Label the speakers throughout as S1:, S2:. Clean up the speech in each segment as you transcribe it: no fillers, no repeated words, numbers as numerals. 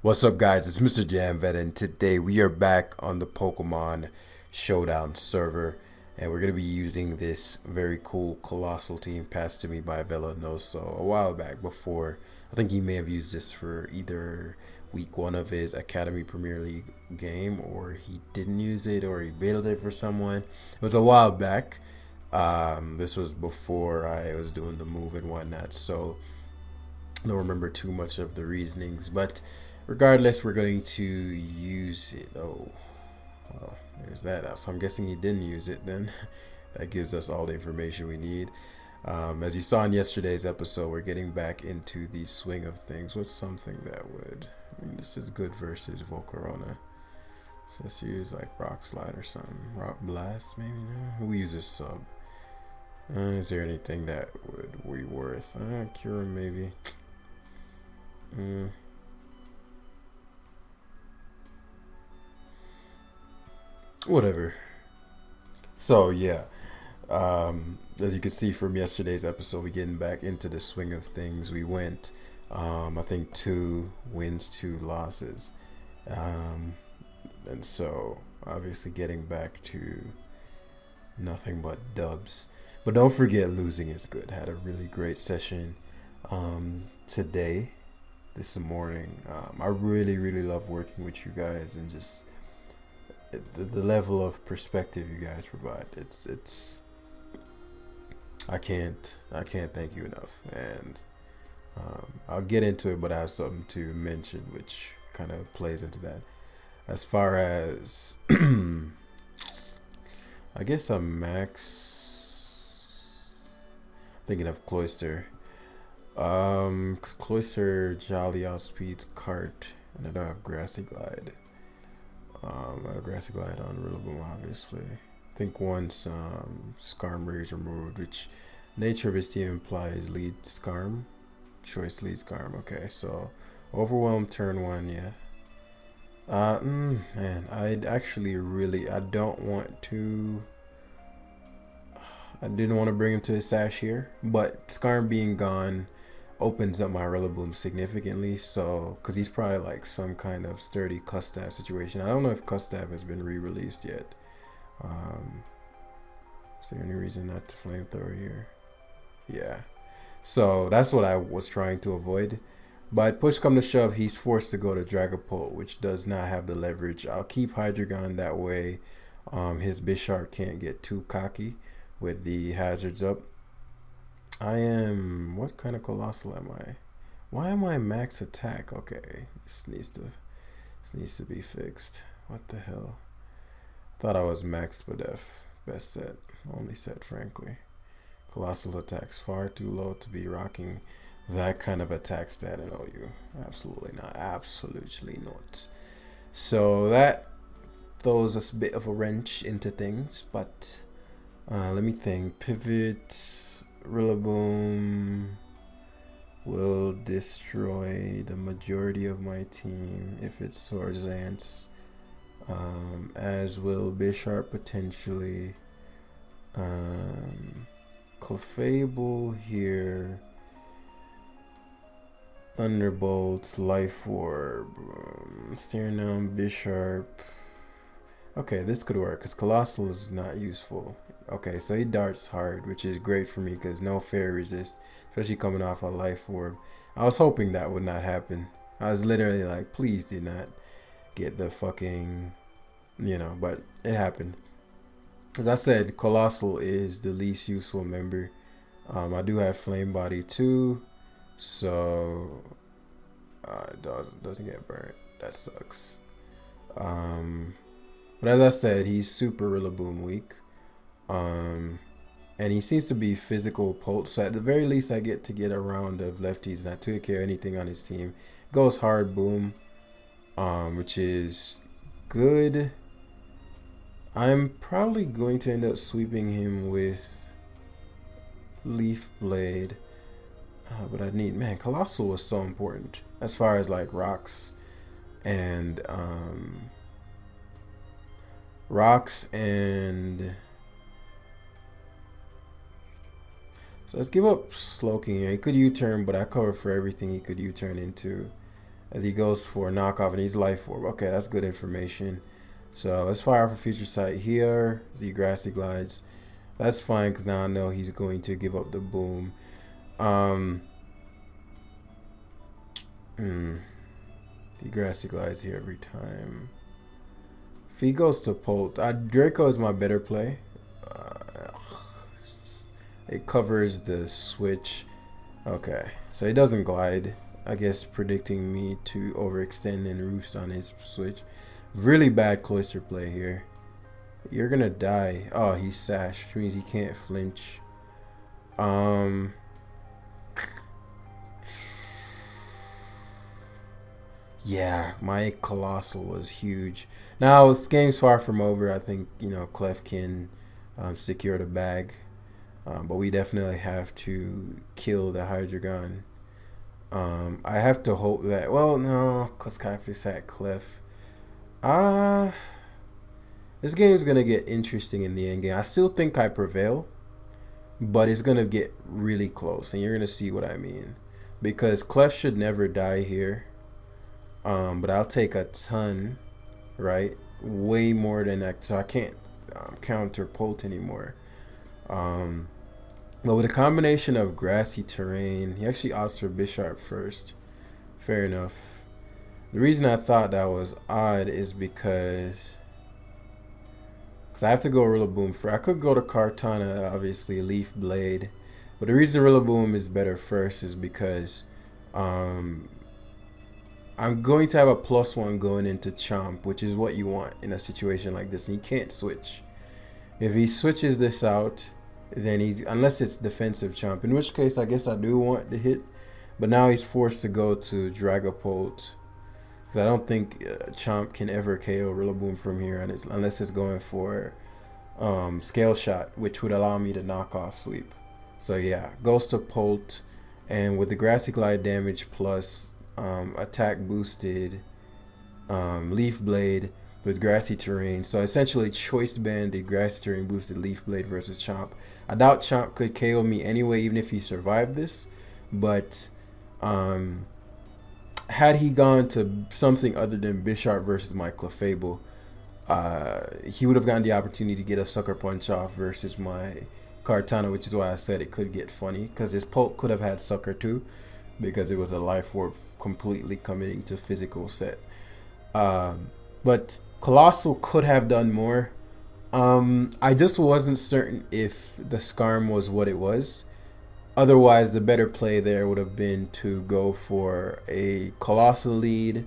S1: What's up, guys? It's Mr. Jamvet, and today we are back on the Pokemon Showdown server, and we're gonna be using this very cool Colossal team passed to me by Velanoso a while back. Before, I think he may have used this for either week one of his Academy Premier League game, or he didn't use it, or he bailed it for someone. It was a while back. This was before I was doing the move and whatnot, so I don't remember too much of the reasonings, but regardless, we're going to use it. Oh, well, there's that. So I'm guessing he didn't use it then. That gives us all the information we need. As you saw in yesterday's episode, we're getting back into the swing of things. What's something that would... I mean, this is good versus Volcarona. So let's use like Rock Slide or something. Rock Blast, maybe? No? Who uses Sub? Is there anything that would be worth? Cure maybe. Whatever. So yeah, as you can see from yesterday's episode, we getting back into the swing of things. We went, I think 2 wins, 2 losses, um, and so obviously getting back to nothing but dubs. But don't forget, losing is good. Had a really great session today, this morning. I really love working with you guys and just the level of perspective you guys provide. It's I can't thank you enough, and I'll get into it, but I have something to mention which kind of plays into that. As far as I guess I'm max thinking of Cloyster. Cloyster, Jolly outspeeds Cart, and I don't have Grassy Glide. I have Grassy Glide on Rillaboom, obviously. I think once Skarmory is removed, which nature of his team implies lead Skarm. Choice lead Skarm. Okay, so Overwhelm turn 1, yeah. Man, I don't want to. I didn't want to bring him to his sash here, but Skarm being gone opens up my Rillaboom significantly, so because he's probably like some kind of sturdy Custab situation. I don't know if Custab has been re-released yet. Um, is there any reason not to flamethrower here? Yeah. So that's what I was trying to avoid. But push come to shove, he's forced to go to Dragapult, which does not have the leverage. I'll keep Hydreigon that way. His Bisharp can't get too cocky with the hazards up. I am... What kind of Colossal am I? Why am I max attack? Okay, this needs to be fixed. What the hell? Thought I was max Spadef. Best set. Only set, frankly. Colossal attacks far too low to be rocking that kind of attack stat in OU. Absolutely not. Absolutely not. So that throws us a bit of a wrench into things, but let me think. Pivot... Rillaboom will destroy the majority of my team if it's Swordsdance, as will Bisharp potentially. Clefable here. Thunderbolt, Life Orb, staring down Bisharp. Okay, this could work because Colossal is not useful. Okay, so he darts hard, which is great for me because no fair resist, especially coming off a Life Orb. I was hoping that would not happen. I was literally like, please do not get the fucking, but it happened. As I said, Colossal is the least useful member. I do have Flame Body too, so it doesn't get burnt. That sucks. But as I said, he's super Rillaboom weak. And he seems to be physical pulse. So at the very least, I get to get a round of lefties, not to care anything on his team. Goes hard boom, which is good. I'm probably going to end up sweeping him with Leaf Blade. But I need, man, Colossal was so important as far as like rocks and so let's give up Slowking here. He could U-turn, but I cover for everything he could U-turn into. as he goes for a knockoff and he's life orb. Okay, that's good information. So let's fire off a future sight here. The grassy glides. That's fine because now I know he's going to give up the boom. The grassy glides here every time. If he goes to Polt, Draco is my better play. It covers the switch. Okay, so he doesn't glide. I guess predicting me to overextend and roost on his switch. Really bad cloister play here. You're gonna die. Oh, he's sash, which means he can't flinch. Yeah, my Colossal was huge. Now, this game's far from over. I think, you know, Clef can secure the bag. But we definitely have to kill the Hydreigon. I have to hope that... Well, no, because Kaifi's at Clef. This game's going to get interesting in the end game. I still think I prevail. But it's going to get really close. And you're going to see what I mean. Because Clef should never die here. But I'll take a ton, right? Way more than that. So I can't counter Polt anymore. But with a combination of grassy terrain, he actually opts for Bisharp first. Fair enough. The reason I thought that was odd is because I have to go Rillaboom for. I could go to Kartana, obviously Leaf Blade, but the reason Rillaboom is better first is because I'm going to have a +1 going into Chomp, which is what you want in a situation like this, and he can't switch. If he switches this out, then he's, unless it's defensive Chomp, in which case I guess I do want to hit, but now he's forced to go to Dragapult, because I don't think Chomp can ever KO Rillaboom from here, unless it's going for Scale Shot, which would allow me to knock off Sweep. So yeah, goes to Polt, and with the Grassy Glide damage plus attack boosted Leaf Blade with Grassy Terrain. So essentially Choice Banded Grassy Terrain boosted Leaf Blade versus Chomp. I doubt Chomp could KO me anyway, even if he survived this. But had he gone to something other than Bisharp versus my Clefable, he would have gotten the opportunity to get a Sucker Punch off versus my Kartana, which is why I said it could get funny, because his Polt could have had Sucker too, because it was a Life Orb completely committing to physical set. But Colossal could have done more. I just wasn't certain if the Skarm was what it was. Otherwise, the better play there would have been to go for a Colossal lead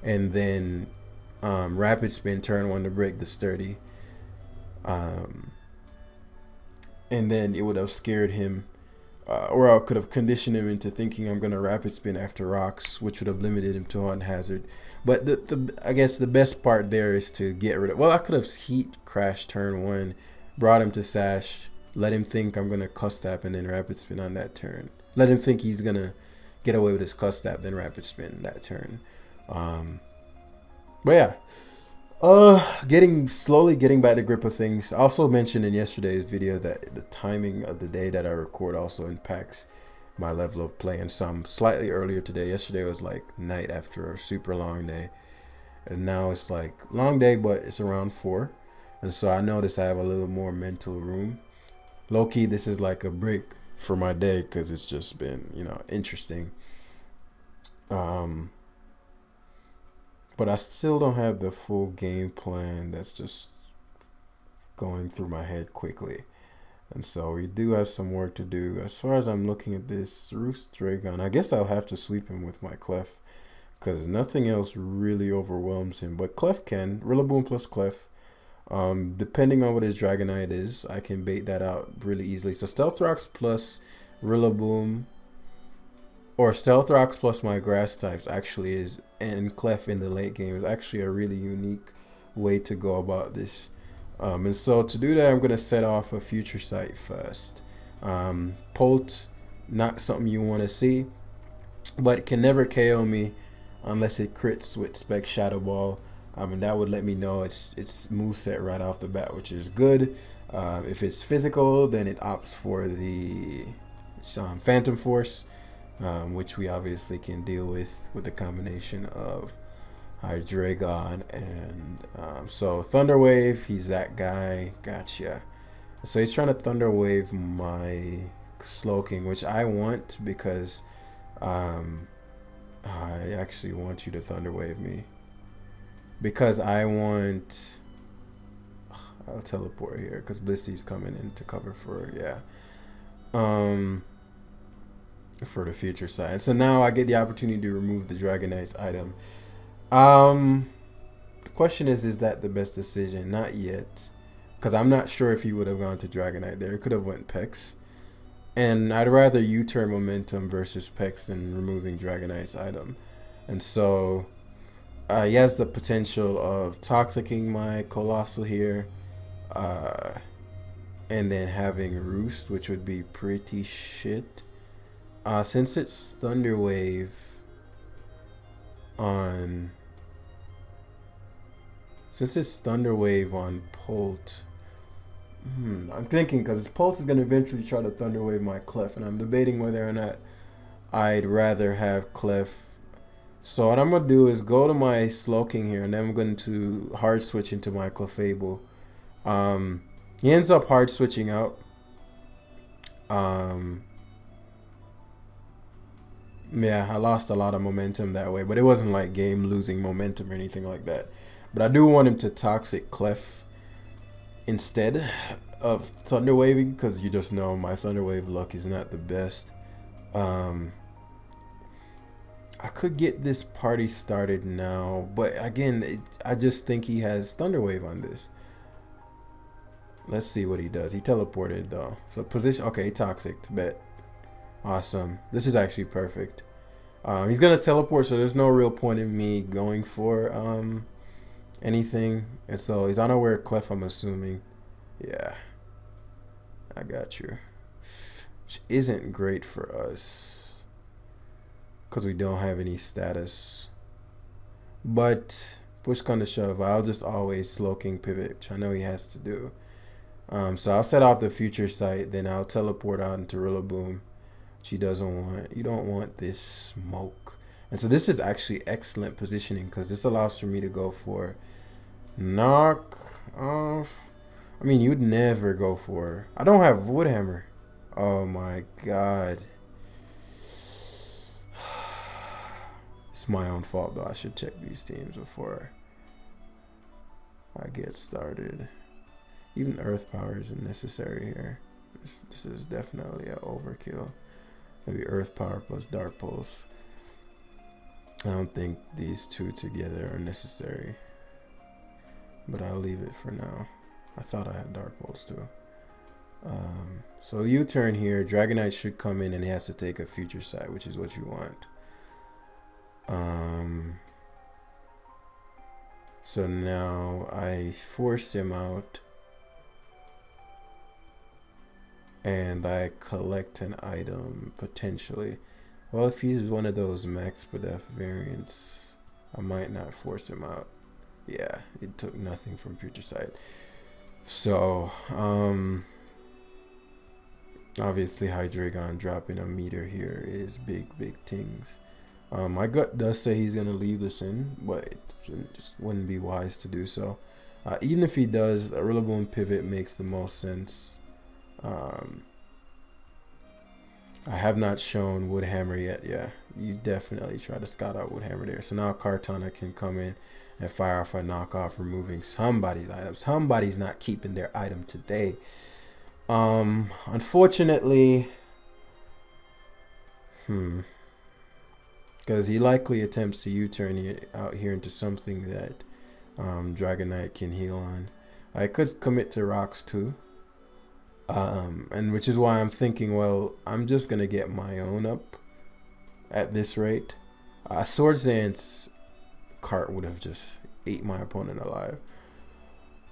S1: and then Rapid Spin turn 1 to break the Sturdy. And then it would have scared him. Or I could have conditioned him into thinking I'm going to Rapid Spin after Rocks, which would have limited him to on Hazard. But I guess the best part there is to get rid of... Well, I could have Heat Crash turn 1, brought him to Sash, let him think I'm going to Cuss Tap and then Rapid Spin on that turn. Let him think he's going to get away with his Cuss Tap, then Rapid Spin that turn. But yeah. Slowly getting back the grip of things. I also mentioned in yesterday's video that the timing of the day that I record also impacts my level of play, and some slightly earlier today. Yesterday was like night after a super long day, and now it's like long day, but it's around 4, and so I notice I have a little more mental room. Low-key, this is like a break for my day because it's just been, you know, interesting. But I still don't have the full game plan. That's just going through my head quickly. And so we do have some work to do. As far as I'm looking at this Roost Dragon, I guess I'll have to sweep him with my Clef, because nothing else really overwhelms him. But Clef can. Rillaboom plus Clef. Depending on what his Dragonite is, I can bait that out really easily. So Stealth Rocks plus Rillaboom, or Stealth Rocks plus my grass types actually is, and Clef in the late game is actually a really unique way to go about this. And so to do that, I'm going to set off a future sight first. Polt, not something you want to see, but it can never KO me unless it crits with Spec Shadow Ball. And that would let me know its moveset right off the bat, which is good. If it's physical, then it opts for the Phantom Force. which we obviously can deal with the combination of Hydreigon and so Thunder Wave. He's that guy. Gotcha. So he's trying to Thunder Wave my Slowking, which I want because I actually want you to Thunder Wave me because I want. I'll teleport here because Blissy's coming in to cover for for the future side. So now I get the opportunity to remove the Dragonite's item. The question is that the best decision? Not yet, because I'm not sure if he would have gone to Dragonite there. It could have went Pex, and I'd rather U-turn Momentum versus Pex than removing Dragonite's item. And so he has the potential of Toxicking my Colossal here, and then having Roost, which would be pretty shit. Since it's Thunder Wave on Polt, I'm thinking because Polt is going to eventually try to Thunder Wave my Clef, and I'm debating whether or not I'd rather have Clef. So what I'm going to do is go to my Slowking here, and then I'm going to hard switch into my Clefable. He ends up hard switching out. Yeah, I lost a lot of momentum that way, but it wasn't like game losing momentum or anything like that. But I do want him to Toxic Clef instead of Thunder Waving, because you just know my Thunder Wave luck is not the best. I could get this party started now, but again, I just think he has Thunder Wave on this. Let's see what he does. He teleported though. So position, okay, Toxic, bet. Awesome. This is actually perfect. He's gonna teleport, so there's no real point in me going for anything. And so he's unaware of Clef, I'm assuming. Yeah, I got you. Which isn't great for us because we don't have any status. But push come to shove, I'll just always Slowking pivot, which I know he has to do. So I'll set off the future sight, then I'll teleport out into Rillaboom, which he doesn't want. You don't want this smoke. And so this is actually excellent positioning because this allows for me to go for knock off. I mean, you'd never go for. I don't have Wood Hammer. Oh my god. It's my own fault though. I should check these teams before I get started. Even Earth Power isn't necessary here. This is definitely an overkill. Maybe Earth Power plus Dark Pulse. I don't think these two together are necessary. But I'll leave it for now. I thought I had Dark Pulse too. So U-turn here. Dragonite should come in and he has to take a future sight, which is what you want. So now I force him out. And I collect an item, potentially. Well, if he's one of those max Pdef variants, I might not force him out. Yeah, it took nothing from Future Sight. So, obviously Hydreigon dropping a meter here is big things. My gut does say he's going to leave this in, but it just wouldn't be wise to do so. Even if he does, a Rillaboom pivot makes the most sense. I have not shown Wood Hammer yet. Yeah, you definitely try to scout out Wood Hammer there. So now Kartana can come in and fire off a knockoff, removing somebody's items. Somebody's not keeping their item today. Unfortunately, because he likely attempts to U-turn it out here into something that Dragonite can heal on. I could commit to rocks too. And which is why I'm thinking, well, I'm just going to get my own up at this rate. Swords Dance Cart would have just ate my opponent alive.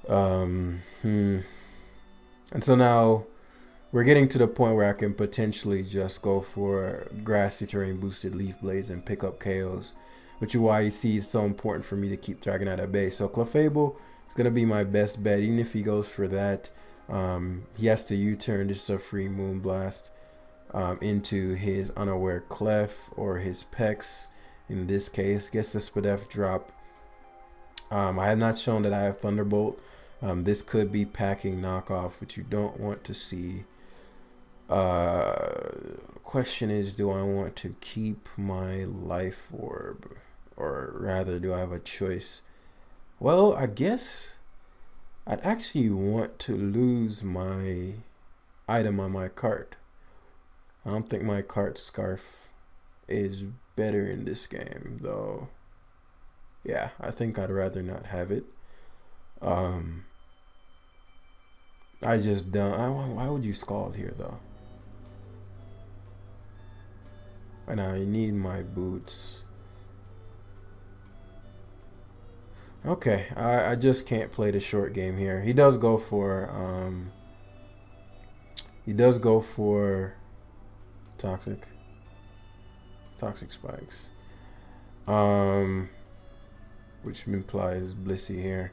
S1: And so now we're getting to the point where I can potentially just go for Grassy Terrain boosted Leaf Blades and pick up KOs, which is why you see it's so important for me to keep Dragonite at bay. So Clefable is going to be my best bet, even if he goes for that. He has to U-turn. This is a free Moonblast. into his Unaware Clef or his Pex. In this case, gets the Spadef drop. I have not shown that I have Thunderbolt. This could be packing knockoff, which you don't want to see. Question is, do I want to keep my life orb, or rather do I have a choice? Well, I guess I'd actually want to lose my item on my cart. I don't think my cart scarf is better in this game, though. Yeah, I think I'd rather not have it. I just don't. Why would you Scald here, though? And I need my boots. Okay, I just can't play the short game here. He does go for toxic spikes. Which implies Blissey here.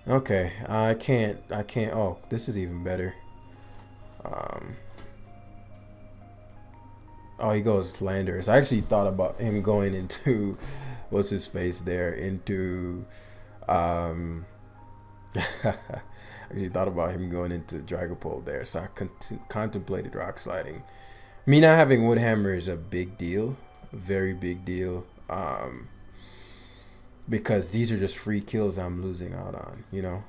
S1: Okay, I can't. Oh, this is even better. Oh, he goes Landers. I actually thought about him going into what's his face there, into I actually thought about him going into Dragapult there, so I contemplated rock sliding. Me not having Woodhammer is a big deal, a very big deal, because these are just free kills I'm losing out on, you know.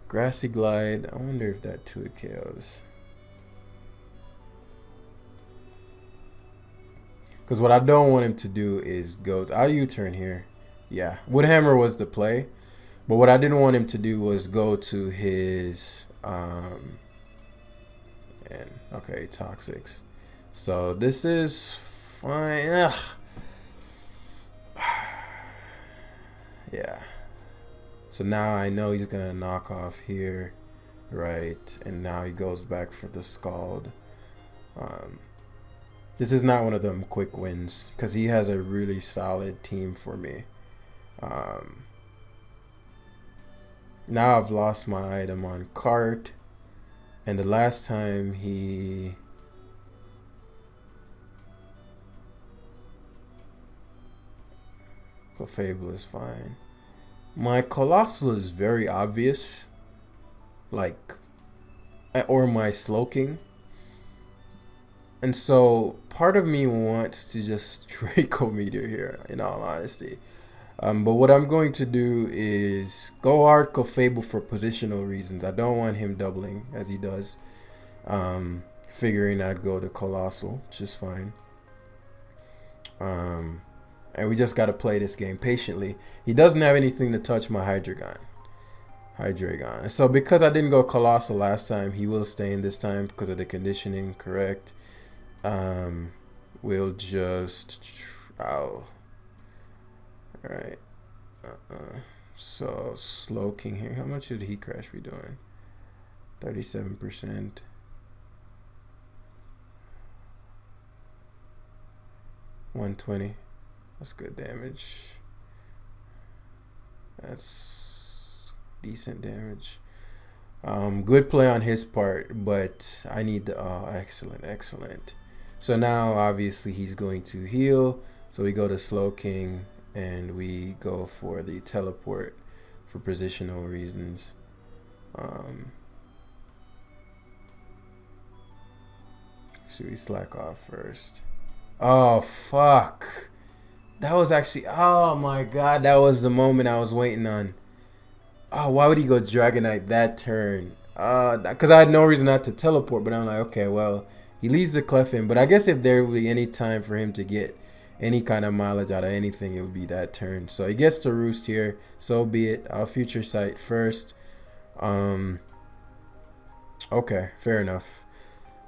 S1: Grassy Glide, I wonder if that 2 KOs. Because what I don't want him to do is go... I'll U-turn here. Yeah, Woodhammer was the play. But what I didn't want him to do was go to his... okay, Toxics. So this is fine. Ugh. Yeah. So now I know he's going to knock off here. Right. And now he goes back for the Scald. This is not one of them quick wins, because he has a really solid team for me. Now I've lost my item on cart, and the last time he... Clefable is fine. My Colossal is very obvious, like, or my Slowking. And so part of me wants to just Draco Meteor here, in all honesty. But what I'm going to do is go hard Clefable for positional reasons. I don't want him doubling as he does. Figuring I'd go to Colossal, which is fine. And we just got to play this game patiently. He doesn't have anything to touch my Hydreigon. So because I didn't go Colossal last time, he will stay in this time because of the conditioning, correct? We'll just alright. So Slowking here. How much did Heat Crash be doing? 37%. $120. That's good damage. That's decent damage. Good play on his part, but I need the excellent. So now obviously he's going to heal. So we go to Slowking and we go for the teleport for positional reasons. Should we slack off first? Oh fuck. That was actually, oh my god, that was the moment I was waiting on. Oh, why would he go Dragonite that turn? Because I had no reason not to teleport, but I'm like, okay, well, he leaves the Clef in. But I guess if there would be any time for him to get any kind of mileage out of anything, it would be that turn. So he gets to Roost here, so be it. I'll Future Sight first. Okay, fair enough.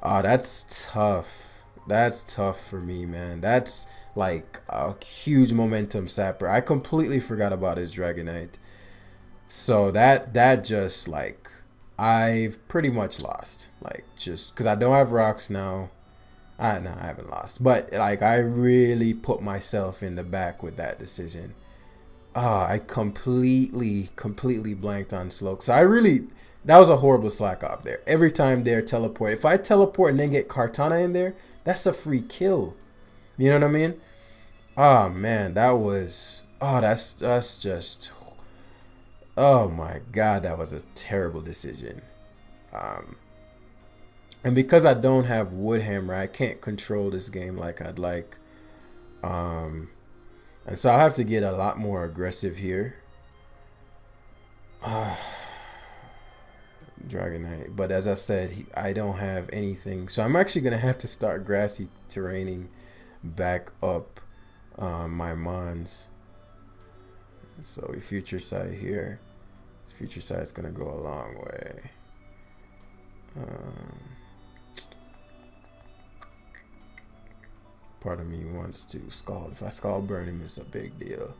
S1: That's tough. That's tough for me, man. That's like a huge momentum sapper. I completely forgot about his Dragonite. So that just like, I've pretty much lost. Like, just because I don't have rocks now. No, I haven't lost. But like, I really put myself in the back with that decision. I completely blanked on Slowk. So I really That was a horrible slack off there. Every time they're teleport. If I teleport and then get Kartana in there, that's a free kill. You know what I mean? Oh man, that was that's just oh my god, that was a terrible decision. Um and because I don't have Woodhammer, I can't control this game like I'd like. Um and so I'll have to get a lot more aggressive here. Dragonite. But as I said, I don't have anything. So I'm actually going to have to start grassy terraining back up my Mons. So we future sight here. Future sight's going to go a long way. Part of me wants to Scald. If I Scald burn him, it's a big deal.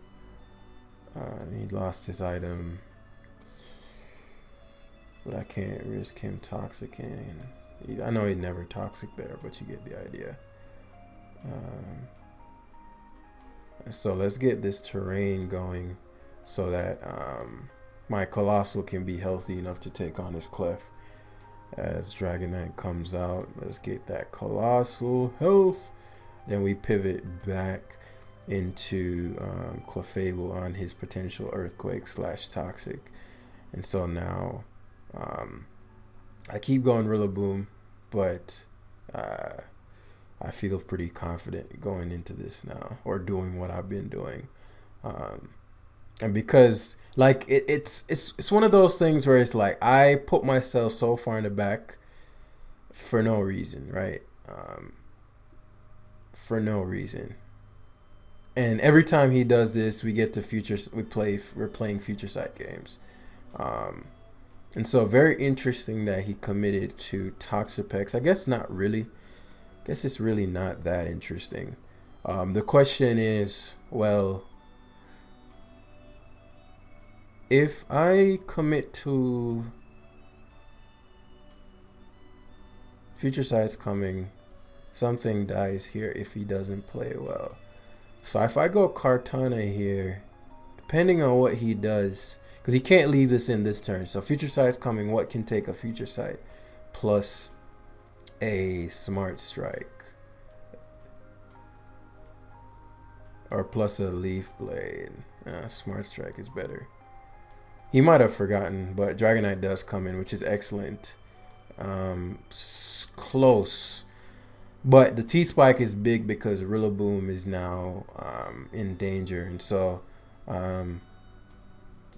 S1: He lost his item. But I can't risk him toxicing. I know he'd never toxic there, but you get the idea. So let's get this terrain going so that my Colossal can be healthy enough to take on his Clef. As Dragonite comes out, let's get that Colossal health. Then we pivot back into Clefable on his potential Earthquake / Toxic. And so now I keep going Rillaboom, but I feel pretty confident going into this now, or doing what I've been doing. And because like it's one of those things where it's like I put myself so far in the back for no reason, right? For no reason. And every time he does this, we get to we're playing future sight games. And so very interesting that he committed to Toxapex. I guess not really. I guess it's really not that interesting. The question is, well, if I commit to future sight's coming, something dies here if he doesn't play well. So if I go Kartana here, depending on what he does, because he can't leave this in this turn. So future sight's coming. What can take a future sight plus a smart strike or plus a leaf blade? Smart strike is better. He might have forgotten, but Dragonite does come in, which is excellent. Close. But the T-Spike is big because Rillaboom is now in danger. And so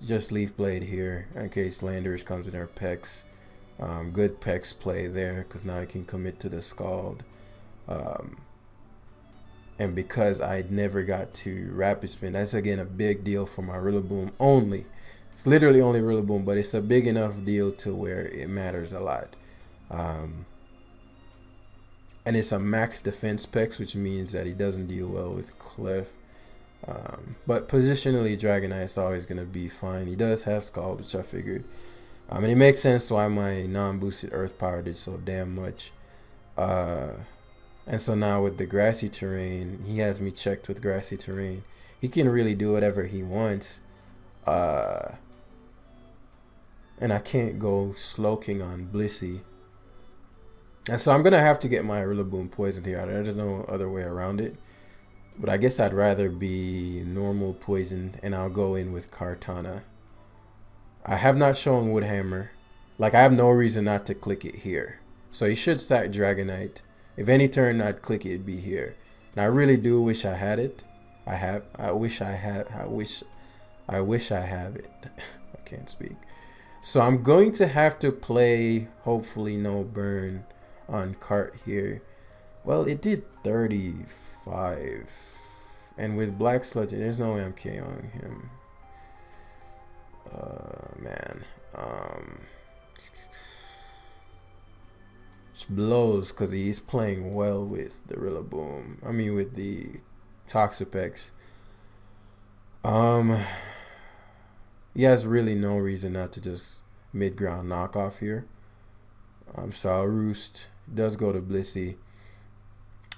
S1: just Leaf Blade here in case Landorus comes in our Pex. Good Pex play there because now I can commit to the Scald. And because I never got to Rapid Spin, that's again a big deal for my Rillaboom only. It's literally only Rillaboom, but it's a big enough deal to where it matters a lot. And it's a max defense Pex, which means that he doesn't deal well with Clef. But positionally, Dragonite is always going to be fine. He does have Scald, which I figured. And it makes sense why my non-boosted Earth Power did so damn much. And so now with the Grassy Terrain, he has me checked with Grassy Terrain. He can really do whatever he wants. And I can't go Slowking on Blissey. And so I'm going to have to get my Rillaboom poisoned here. There's no other way around it. But I guess I'd rather be normal poisoned, and I'll go in with Kartana. I have not shown Woodhammer. Like, I have no reason not to click it here. So you should stack Dragonite. If any turn I'd click it, it'd be here. And I really do wish I had it. I wish I have it. I can't speak. So I'm going to have to play, hopefully no burn on Cart here. Well, it did 35. And with Black Sludge, there's no MK on him. Man. Which blows because he's playing well with the Rillaboom. I mean, with the Toxapex. He has really no reason not to just mid-ground knock off here. So I'll Roost. Does go to Blissey.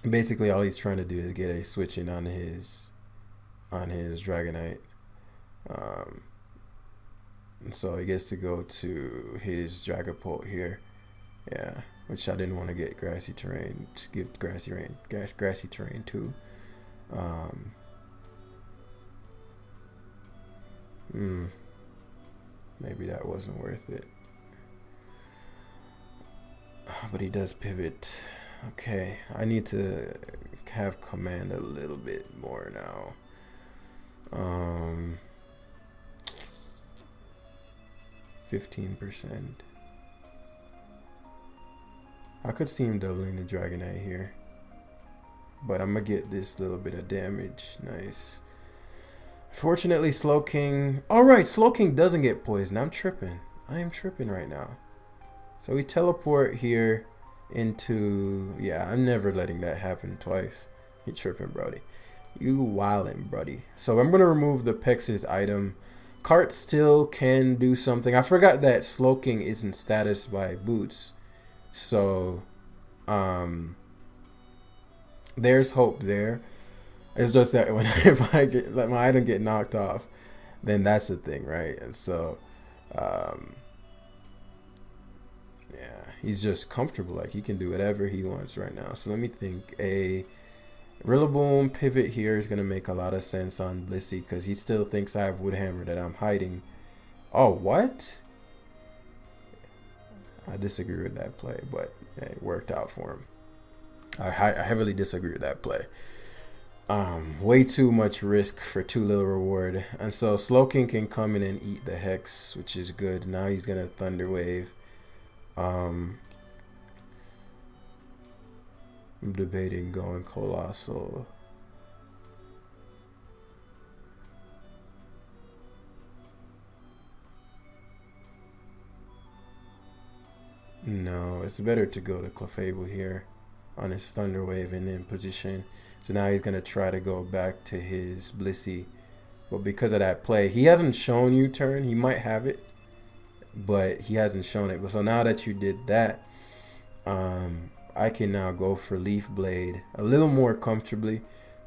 S1: Basically, all he's trying to do is get a switch in on his Dragonite. And so he gets to go to his Dragapult here. Yeah, which I didn't want to get grassy terrain to give grassy terrain to. Um, Maybe that wasn't worth it. But he does pivot. Okay, I need to have command a little bit more now. 15%. I could see him doubling the Dragonite here, but I'm gonna get this little bit of damage. Nice. Fortunately, Slowking. Alright, Slowking doesn't get poisoned. I'm tripping. I am tripping right now. So we teleport here into... Yeah, I'm never letting that happen twice. You tripping, Brody. You wildin', Brody. So I'm going to remove the Pex's item. Cart still can do something. I forgot that Slowking isn't status by boots. So, there's hope there. It's just that when if I let my item get knocked off, then that's the thing, right? And so, yeah, he's just comfortable. Like, he can do whatever he wants right now. So let me think. A Rillaboom pivot here is going to make a lot of sense on Blissey because he still thinks I have Woodhammer that I'm hiding. Oh, what? I disagree with that play, but yeah, it worked out for him. I heavily disagree with that play. Way too much risk for too little reward. And so Slowking can come in and eat the Hex, which is good. Now he's going to Thunder Wave. I'm debating going Colossal. No, it's better to go to Clefable here on his Thunder Wave and in position. So now he's going to try to go back to his Blissey. But because of that play, he hasn't shown U-turn. He might have it, but he hasn't shown it. But so now that you did that, I can now go for Leaf Blade a little more comfortably.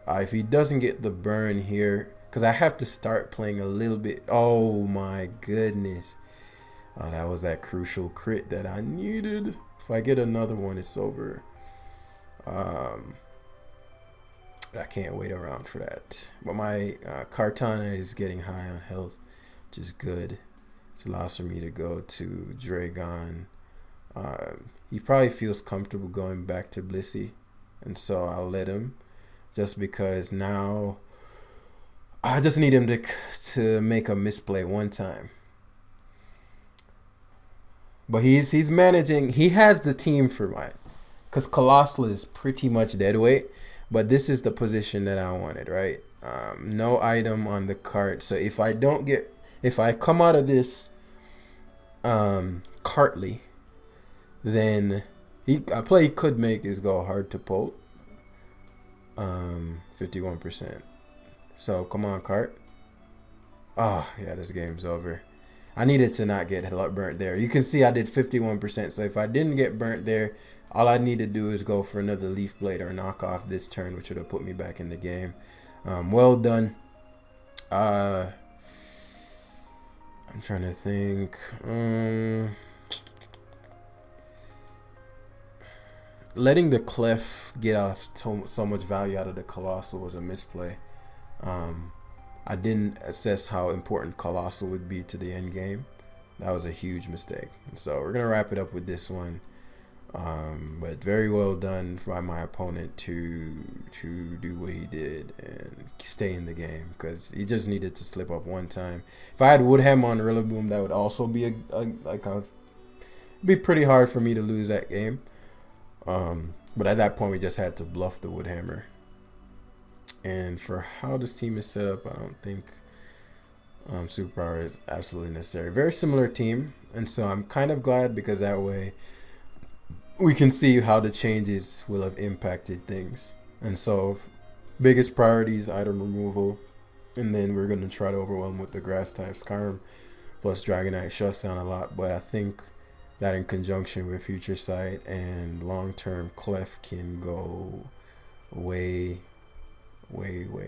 S1: If he doesn't get the burn here, because I have to start playing a little bit. Oh my goodness. That was that crucial crit that I needed. If I get another one, it's over. I can't wait around for that. But my Kartana is getting high on health, which is good. It allows for me to go to Dragon. He probably feels comfortable going back to Blissey, and so I'll let him, just because now I just need him to make a misplay one time. But he's managing. He has the team for mine, because Colossal is pretty much dead weight. But this is the position that I wanted, right? No item on the cart. So if I come out of this Cartly, then a play he could make is go hard to Pult. 51%. So come on, cart. Oh yeah, this game's over. I needed to not get burnt there. You can see I did 51%. So if I didn't get burnt there, all I need to do is go for another Leaf Blade or knock off this turn, which would have put me back in the game. Well done. I'm trying to think. Letting the Clef get off so much value out of the Colossal was a misplay. I didn't assess how important Colossal would be to the end game. That was a huge mistake. And so we're going to wrap it up with this one. But very well done by my opponent to do what he did and stay in the game, because he just needed to slip up one time. If I had Woodhammer on Rillaboom, that would also be be pretty hard for me to lose that game. But at that point, we just had to bluff the Woodhammer. And for how this team is set up, I don't think Superpower is absolutely necessary. Very similar team, and so I'm kind of glad, because that way we can see how the changes will have impacted things. And so biggest priorities, item removal, and then we're going to try to overwhelm with the grass type Skyrim plus Dragonite shuts down a lot. But I think that in conjunction with Future Sight and long-term Clef can go way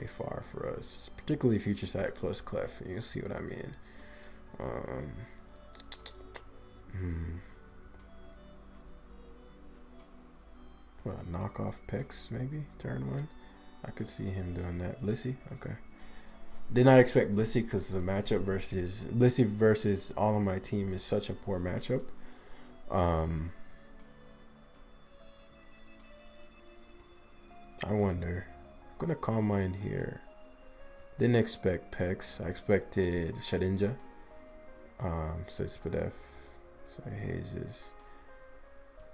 S1: far for us, particularly Future Sight plus Clef, and you'll see what I mean. Um, hmm. What, a knockoff Pex maybe? Turn 1? I could see him doing that. Blissey? Okay. Did not expect Blissey because the matchup versus Blissey versus all of my team is such a poor matchup. I wonder. I'm gonna Calm Mind here. Didn't expect Pex. I expected Shedinja. So it's Spadef. So Hayes is.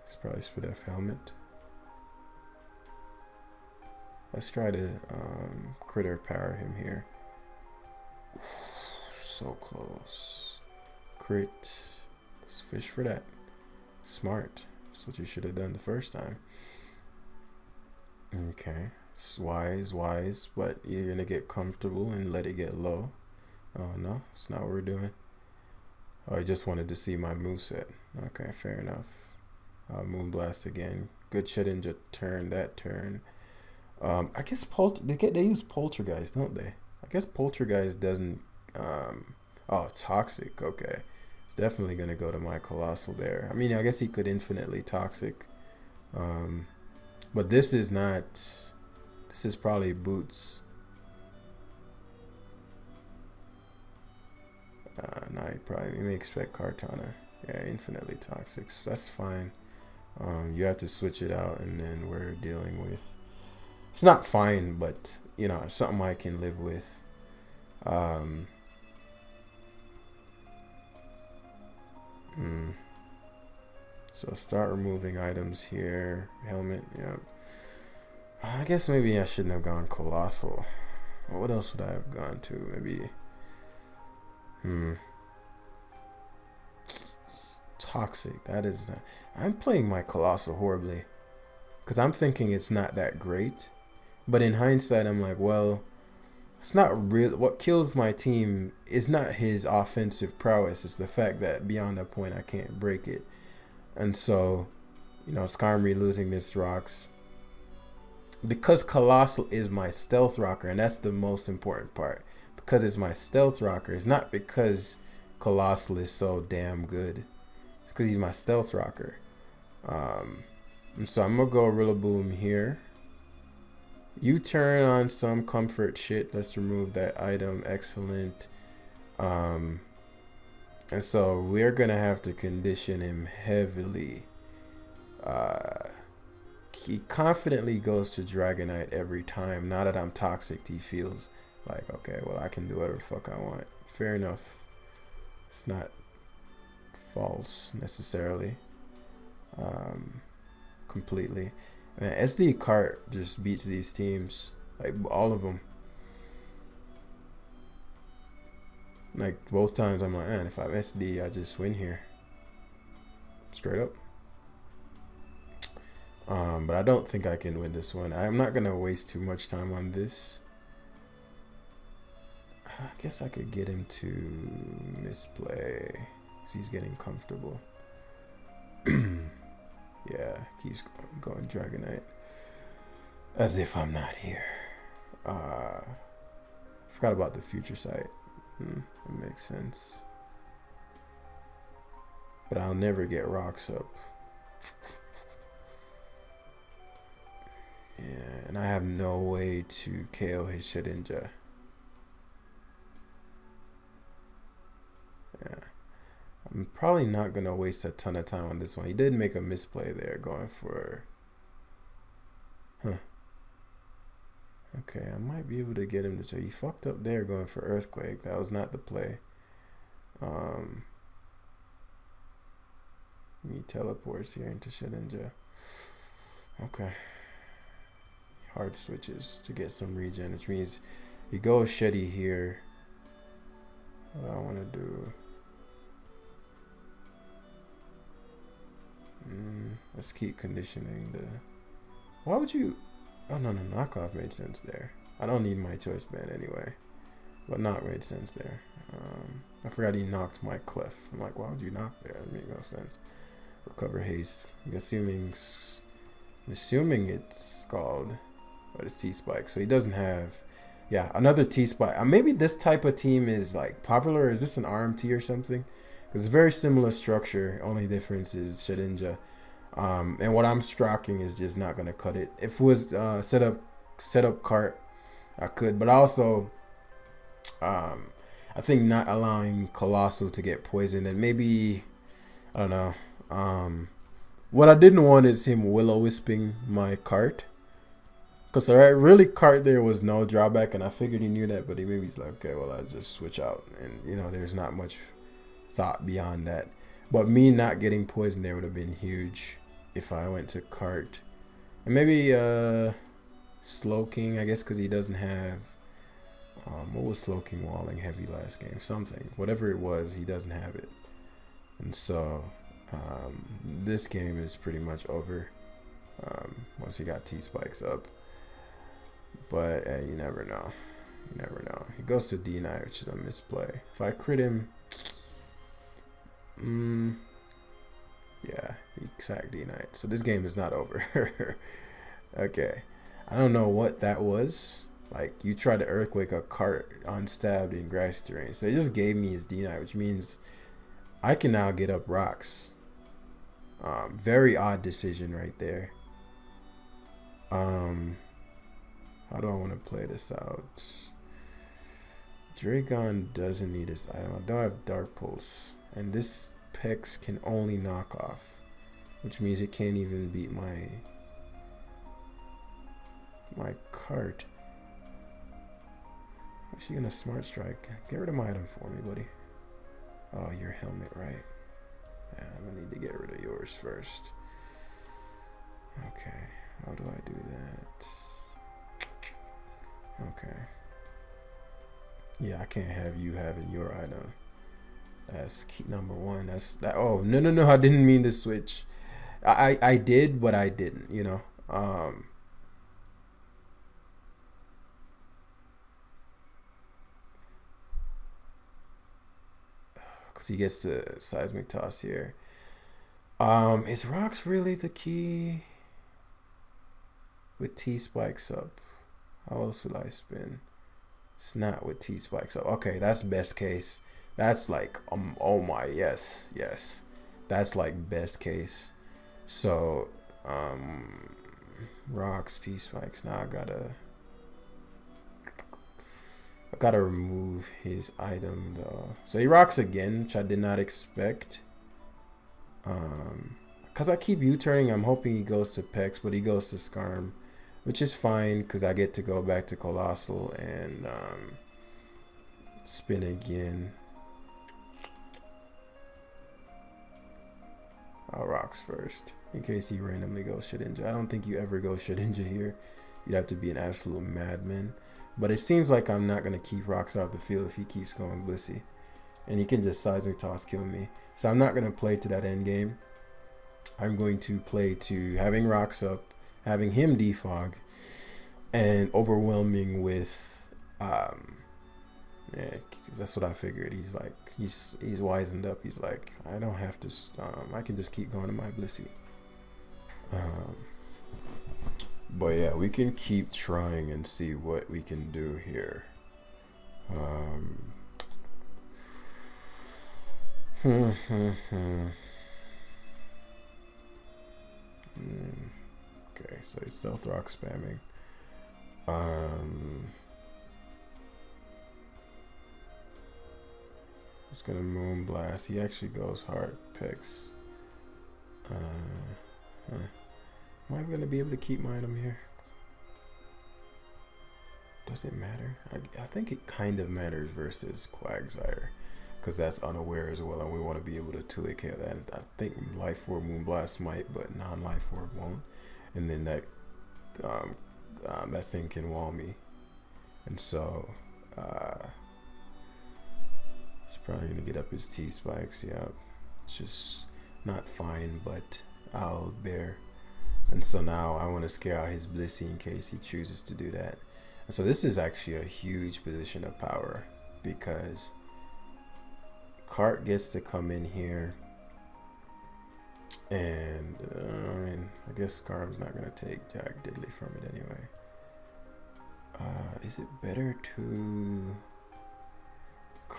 S1: It's probably Spadef Helmet. Let's try to critter power him here. So close. Crit. Let's fish for that. Smart. That's what you should have done the first time. Okay. It's wise, but you're gonna get comfortable and let it get low. Oh no, it's not what we're doing. Oh, I just wanted to see my moveset. Okay, fair enough. Moonblast again. Good Shedinja turn that turn. I guess they use Poltergeist, don't they? I guess Poltergeist doesn't. Oh, Toxic. Okay, it's definitely gonna go to my Colossal there. I mean, I guess he could infinitely Toxic. But this is not. This is probably Boots. No, you may expect Kartana. Yeah, infinitely Toxic. So that's fine. You have to switch it out, and then we're dealing with. It's not fine, but you know, something I can live with. So start removing items here. Helmet, yep. I guess maybe I shouldn't have gone Colossal. What else would I have gone to? Maybe. Toxic. That is not. I'm playing my Colossal horribly. Because I'm thinking it's not that great. But in hindsight, I'm like, well, it's not real. What kills my team is not his offensive prowess. It's the fact that beyond that point, I can't break it. And so, you know, Skarmory losing this rocks. Because Colossal is my stealth rocker, and that's the most important part. Because it's my stealth rocker. It's not because Colossal is so damn good. It's because he's my stealth rocker. And so I'm going to go Rillaboom here. You turn on some comfort shit. Let's remove that item. Excellent. And so we're going to have to condition him heavily. He confidently goes to Dragonite every time. Now that I'm Toxic, he feels like, okay, well, I can do whatever the fuck I want. Fair enough. It's not false necessarily. Completely. Man, SD Cart just beats these teams. Like, all of them. Like, both times I'm like, man, if I'm SD, I just win here. Straight up. But I don't think I can win this one. I'm not going to waste too much time on this. I guess I could get him to misplay. He's getting comfortable. Yeah, keeps going Dragonite. As if I'm not here. Forgot about the future sight. That makes sense. But I'll never get rocks up. Yeah, and I have no way to KO his Shedinja. Yeah. I'm probably not going to waste a ton of time on this one. He did make a misplay there going for... Okay, I might be able to get him to... So he fucked up there going for Earthquake. That was not the play. He teleports here into Shedinja. Okay. Hard switches to get some regen, which means you go Sheddy here. What I want to do... let's keep conditioning the... Why would you... Oh, no, knockoff made sense there. I don't need my choice band anyway. But knock made sense there. I forgot he knocked my Clef. I'm like, why would you knock there? That made no sense. Recover haste. I'm assuming it's Scald. But it's T-Spike. So he doesn't have Yeah, another T spot. Maybe this type of team is like popular. Is this an RMT or something? Because it's very similar structure. Only difference is Shedinja. And what I'm striking is just not gonna cut it. If it was setup cart, I could, but also I think not allowing Colossal to get poisoned, and maybe I don't know. What I didn't want is him will-o-wisping my cart. Because really cart there was no drawback, and I figured he knew that, but maybe he's like, okay, well, I'll just switch out. And, you know, there's not much thought beyond that. But me not getting poisoned there would have been huge if I went to cart. And maybe Slow King, I guess, because he doesn't have... what was Slow King walling heavy last game? Something. Whatever it was, he doesn't have it. And so this game is pretty much over once he got T-Spikes up. But you never know. You never know. He goes to D9, which is a misplay. If I crit him... yeah, he sacked D9. So this game is not over. Okay. I don't know what that was. Like, you tried to Earthquake a cart unstabbed in grassy terrain. So it just gave me his D9, which means I can now get up rocks. Very odd decision right there. How do I want to play this out? Dragon doesn't need this item. I don't have Dark Pulse. And this Pex can only knock off. Which means it can't even beat my cart. Is she gonna Smart Strike? Get rid of my item for me, buddy. Oh, your helmet, right? Yeah, I'm gonna need to get rid of yours first. Okay, how do I do that? Okay. Yeah, I can't have you having your item. That's key number one. That's that. Oh, no, I didn't mean to switch. I did, but I didn't, you know. Because he gets to Seismic Toss here. Is rocks really the key? With T-Spikes up. How else would I spin? It's not with T-Spikes up. Okay, that's best case. That's like, oh my, yes. That's like best case. So, rocks, T-Spikes. Now I gotta remove his item though. So he rocks again, which I did not expect. Cause I keep U-turning, I'm hoping he goes to Pex, but he goes to Skarm, which is fine because I get to go back to Colossal and spin again. I'll rocks first in case he randomly goes Shedinja. I don't think you ever go Shedinja here. You'd have to be an absolute madman. But it seems like I'm not going to keep rocks off the field if he keeps going Blissey. And he can just Seismic Toss kill me. So I'm not going to play to that end game. I'm going to play to having rocks up, having him defog, and overwhelming with... yeah, that's what I figured. He's like, he's wizened up. He's like, I don't have to... I can just keep going to my Blissey. But yeah, we can keep trying and see what we can do here. Okay, so he's Stealth Rock spamming. He's gonna Moon Blast. He actually goes hard picks. Am I gonna be able to keep my item here? Does it matter? I think it kind of matters versus Quagsire, because that's unaware as well, and we want to be able to 2-hit KO that. I think Life Orb Moonblast might, but non-Life Orb won't. And then that that thing can wall me, and so he's probably gonna get up his T-Spikes. Yeah, it's just not fine, but I'll bear. And so now I want to scare out his Blissey in case he chooses to do that. And so this is actually a huge position of power because Cart gets to come in here. And I mean, I guess Skarm's not going to take Jack Diddley from it anyway. Is it better to...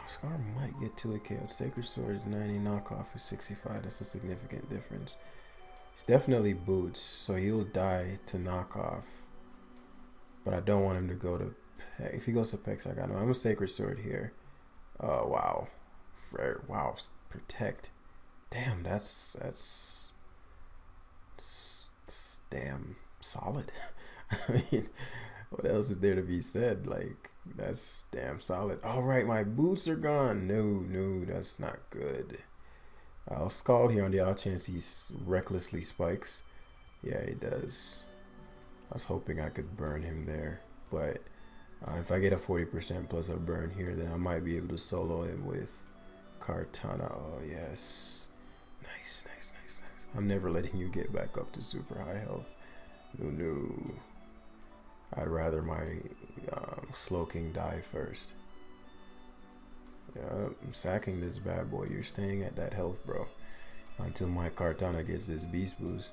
S1: Scar might get to a KO. Sacred Sword is 90, knockoff is 65. That's a significant difference. It's definitely boots, so he'll die to knockoff. But I don't want him to go to Pex. If he goes to Pex, I got him. I'm a Sacred Sword here. Wow. Wow. Protect. Damn, that's damn solid. I mean, what else is there to be said? Like, that's damn solid. All right, my boots are gone. No, that's not good. I'll Scald here on the off chance he recklessly spikes. Yeah, he does. I was hoping I could burn him there, but if I get a 40% plus a burn here, then I might be able to solo him with Kartana. Oh, yes. Nice. I'm never letting you get back up to super high health. No. I'd rather my Slowking die first. Yeah, I'm sacking this bad boy. You're staying at that health, bro, until my Kartana gets this beast boost.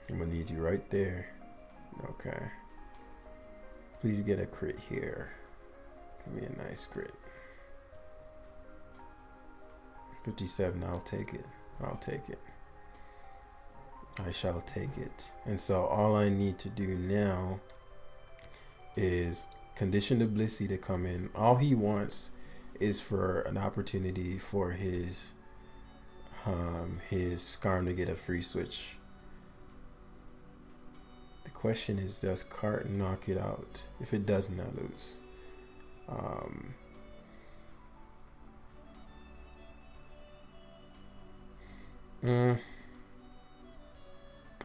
S1: I'm gonna need you right there. Okay. Please get a crit here. Give me a nice crit. 57, I'll take it. I shall take it. And so all I need to do now is condition the Blissey to come in. All he wants is for an opportunity for his Skarm to get a free switch. The question is, does Cart knock it out? If it doesn't, I lose.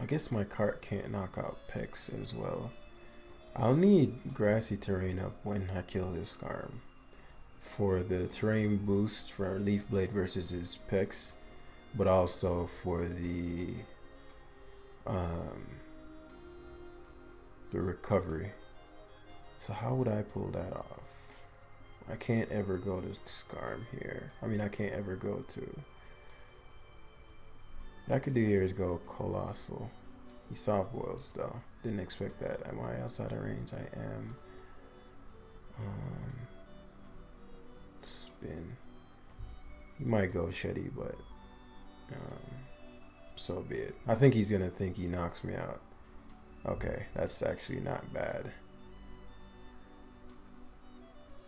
S1: I guess my Cart can't knock out Pex as well. I'll need grassy terrain up when I kill this Skarm for the terrain boost for Leaf Blade versus his Pex, but also for the recovery. So how would I pull that off? I can't ever go to Skarm here. I mean, I can't ever go to... What I could do here is go Colossal. He soft boils though. Didn't expect that. Am I outside of range? I am. Spin. He might go Shetty, but so be it. I think he's gonna think he knocks me out. Okay, that's actually not bad.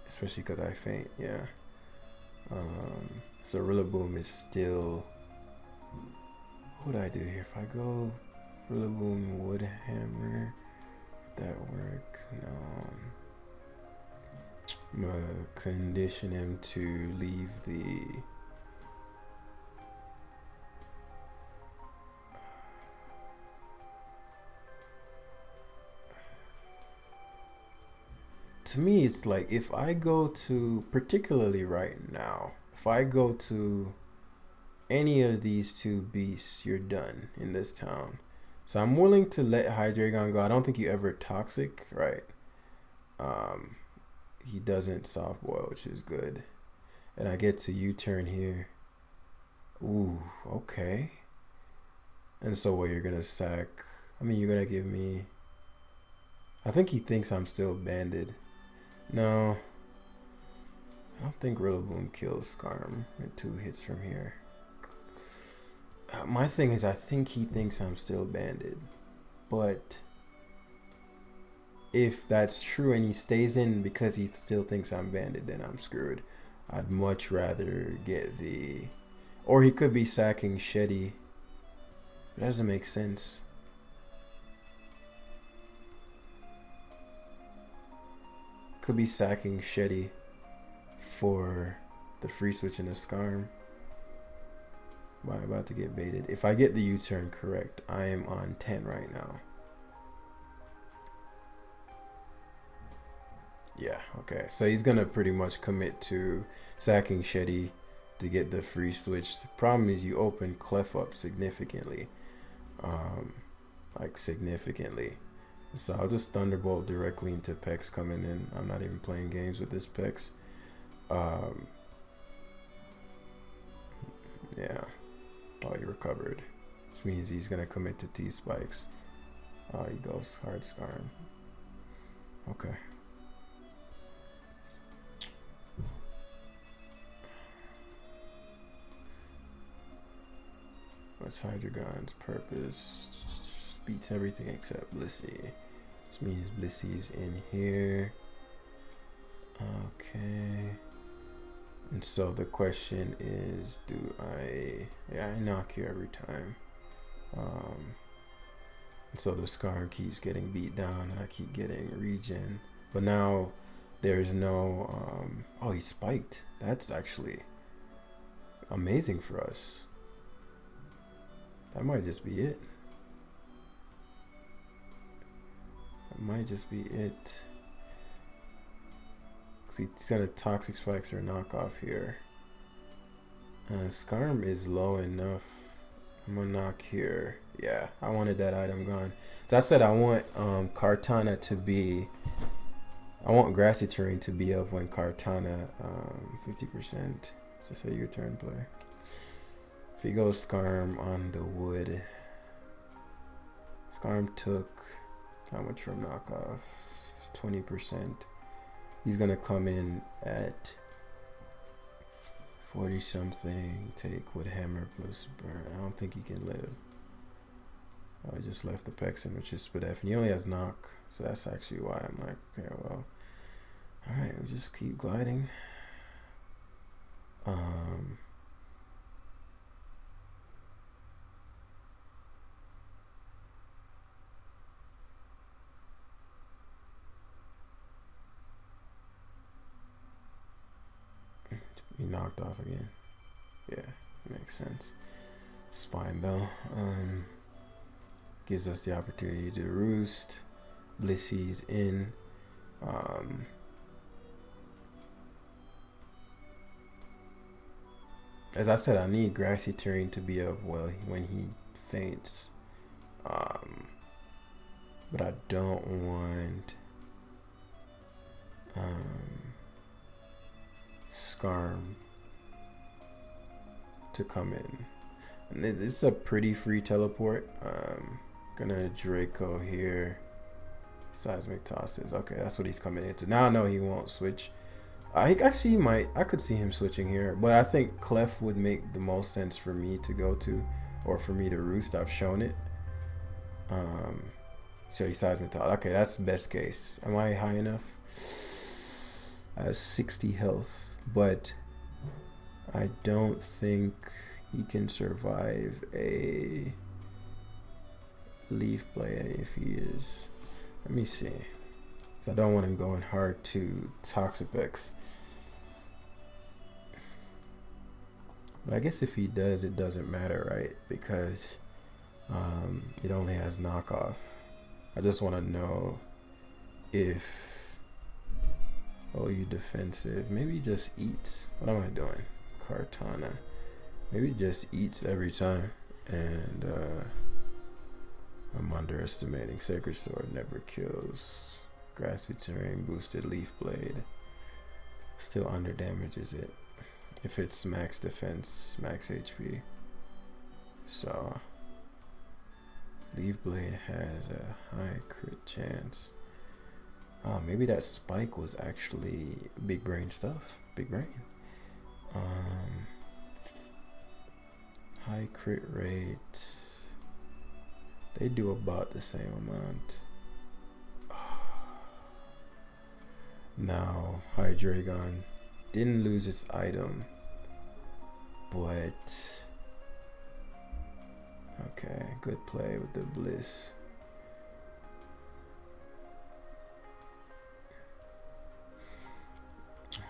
S1: Especially because I faint, yeah. So Rillaboom is still... What would I do here? If I go Rillaboom Wood Hammer, would that work? No. I'm gonna condition him to leave the... To me, it's like if I go to, particularly right now, if I go to any of these two beasts, you're done in this town. So I'm willing to let Hydreigon go. I don't think you ever toxic, right? He doesn't soft boil, which is good. And I get to U-turn here. Ooh, okay. And so what, you're gonna sack? I mean, you're gonna give me... I think he thinks I'm still banded. No. I don't think Rillaboom kills Skarm with 2 hits from here. My thing is, I think he thinks I'm still banded. But if that's true and he stays in because he still thinks I'm banded, then I'm screwed. I'd much rather get the... Or he could be sacking Shetty. That doesn't make sense. Could be sacking Shetty for the free switch in the Skarm. But I'm about to get baited. If I get the U-turn correct, I am on 10 right now. Yeah, okay. So he's gonna pretty much commit to sacking Shetty to get the free switch. The problem is you open Clef up significantly. Like significantly. So I'll just Thunderbolt directly into Pex coming in. I'm not even playing games with this Pex. Yeah. Oh, he recovered. Which means he's gonna commit to T-Spikes. Oh, he goes hard Scarm. Okay. What's Hydreigon's purpose? Beats everything except Blissey. Which means Blissey's in here. Okay. And so the question is, do I... Yeah, I knock here every time. And so the Scarm keeps getting beat down and I keep getting regen. But now there's no... oh, he spiked. That's actually amazing for us. That might just be it. That might just be it. Cause he's got a Toxic Spikes or a knockoff here. Scarm is low enough. I'm gonna knock here. Yeah, I wanted that item gone. So I said I want Kartana to be... I want Grassy Terrain to be up when Kartana 50%. So say your turn play. If he goes Scarm on the wood, Scarm took how much from knockoff? 20%. He's gonna come in at 40 something. Take with hammer plus burn. I don't think he can live. I just left the Pexin, which is Spadef, and he only has knock, so that's actually why I'm like, okay, well, all right, we just keep gliding. He knocked off again. Yeah, makes sense. It's fine though. Gives us the opportunity to roost. Blissey's in. As I said, I need Grassy Terrain to be up well when he faints. But I don't want Scarm to come in. And it's a pretty free teleport. Gonna Draco here. Seismic tosses. Okay, that's what he's coming into. Now I know he won't switch. I actually might. I could see him switching here, but I think Clef would make the most sense for me to go to, or for me to roost. I've shown it. So he seismic toss. Okay, that's best case. Am I high enough? I have 60 health, but I don't think he can survive a leaf play if he is. Let me see. So I don't want him going hard to Toxapex. But I guess if he does, it doesn't matter, right? Because it only has knockoff. I just want to know if... Oh, you defensive. Maybe he just eats. What am I doing? Kartana. Maybe he just eats every time. And I'm underestimating. Sacred Sword never kills. Grassy Terrain boosted Leaf Blade. Still under damages it. If it's max defense, max HP. So Leaf Blade has a high crit chance. Oh, maybe that spike was actually big brain stuff. Big brain. High crit rate. They do about the same amount. Now, Hydreigon didn't lose its item, but okay, good play with the Bliss.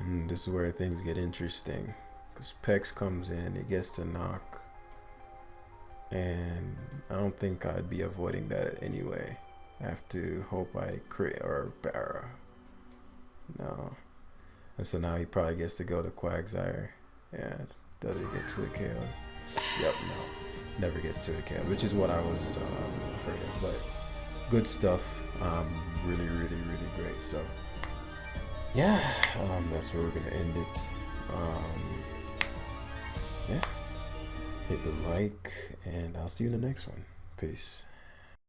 S1: And this is where things get interesting, because Pex comes in, it gets to knock, and I don't think I'd be avoiding that anyway. I have to hope I crit or Barra. No. And so now he probably gets to go to Quagsire. Yeah, does it get to a KO? Yep, no. Never gets to a KO, which is what I was afraid of. But good stuff. Really, really, really great. So, yeah, that's where we're going to end it. Yeah. Hit the like, and I'll see you in the next one. Peace.